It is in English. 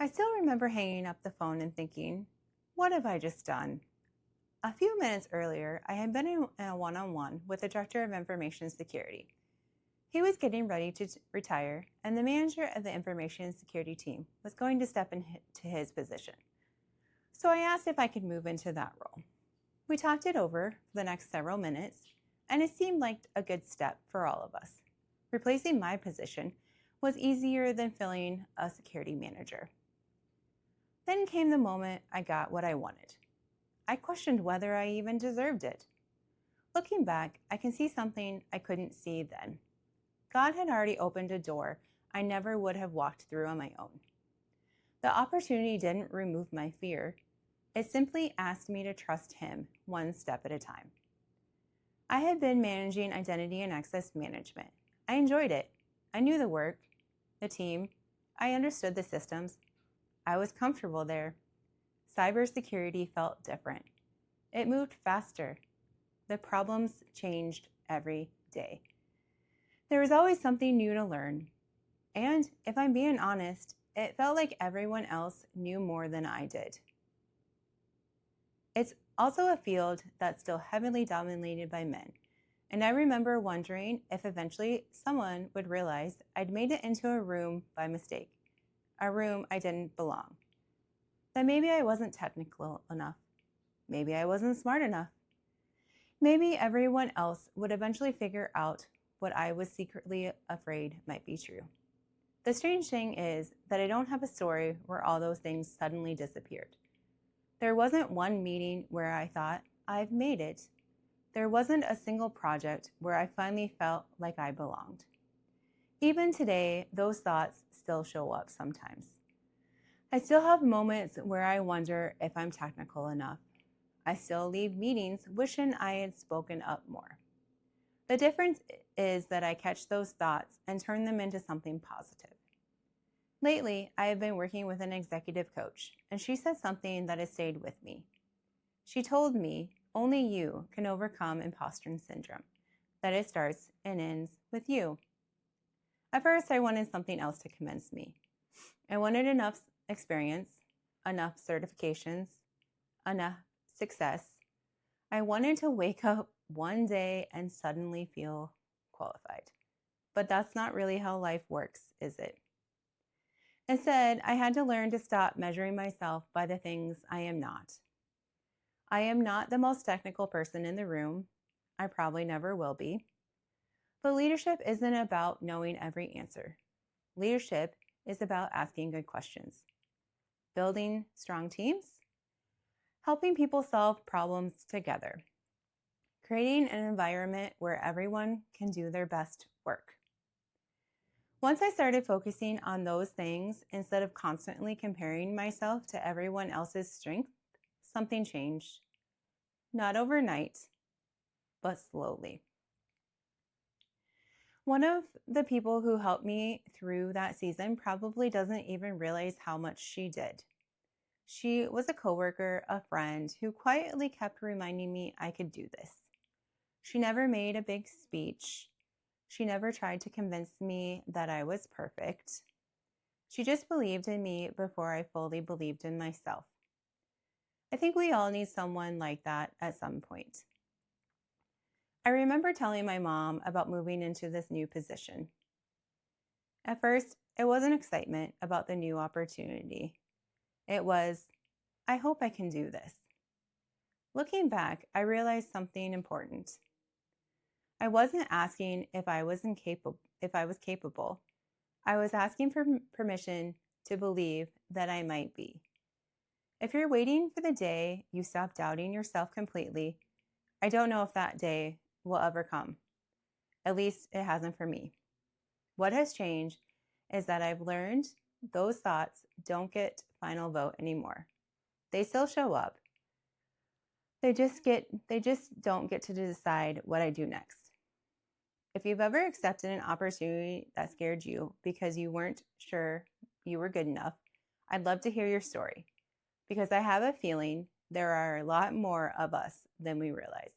I still remember hanging up the phone and thinking, what have I just done? A few minutes earlier, I had been in a one-on-one with the Director of Information Security. He was getting ready to retire, and the manager of the Information Security team was going to step into his position. So I asked if I could move into that role. We talked it over for the next several minutes, and it seemed like a good step for all of us. Replacing my position was easier than filling a security manager. Then came the moment I got what I wanted. I questioned whether I even deserved it. Looking back, I can see something I couldn't see then. God had already opened a door I never would have walked through on my own. The opportunity didn't remove my fear. It simply asked me to trust Him one step at a time. I had been managing identity and access management. I enjoyed it. I knew the work, the team. I understood the systems. I was comfortable there. Cybersecurity felt different. It moved faster. The problems changed every day. There was always something new to learn. And if I'm being honest, it felt like everyone else knew more than I did. It's also a field that's still heavily dominated by men. And I remember wondering if eventually someone would realize I'd made it into a room by mistake, a room I didn't belong. That maybe I wasn't technical enough. Maybe I wasn't smart enough. Maybe everyone else would eventually figure out what I was secretly afraid might be true. The strange thing is that I don't have a story where all those things suddenly disappeared. There wasn't one meeting where I thought, I've made it. There wasn't a single project where I finally felt like I belonged. Even today, those thoughts still show up sometimes. I still have moments where I wonder if I'm technical enough. I still leave meetings wishing I had spoken up more. The difference is that I catch those thoughts and turn them into something positive. Lately, I have been working with an executive coach, and she said something that has stayed with me. She told me, only you can overcome imposter syndrome, that it starts and ends with you. At first, I wanted something else to convince me. I wanted enough experience, enough certifications, enough success. I wanted to wake up one day and suddenly feel qualified. But that's not really how life works, is it? Instead, I had to learn to stop measuring myself by the things I am not. I am not the most technical person in the room. I probably never will be. But leadership isn't about knowing every answer. Leadership is about asking good questions, building strong teams, helping people solve problems together, creating an environment where everyone can do their best work. Once I started focusing on those things instead of constantly comparing myself to everyone else's strength, something changed. Not overnight, but slowly. One of the people who helped me through that season probably doesn't even realize how much she did. She was a coworker, a friend who quietly kept reminding me I could do this. She never made a big speech. She never tried to convince me that I was perfect. She just believed in me before I fully believed in myself. I think we all need someone like that at some point. I remember telling my mom about moving into this new position. At first, it wasn't excitement about the new opportunity. It was, I hope I can do this. Looking back, I realized something important. I wasn't asking if I was capable. I was asking for permission to believe that I might be. If you're waiting for the day you stop doubting yourself completely, I don't know if that day will ever come. At least it hasn't for me. What has changed is that I've learned those thoughts don't get final vote anymore. They still show up. They just don't get to decide what I do next. If you've ever accepted an opportunity that scared you because you weren't sure you were good enough, I'd love to hear your story, because I have a feeling there are a lot more of us than we realize.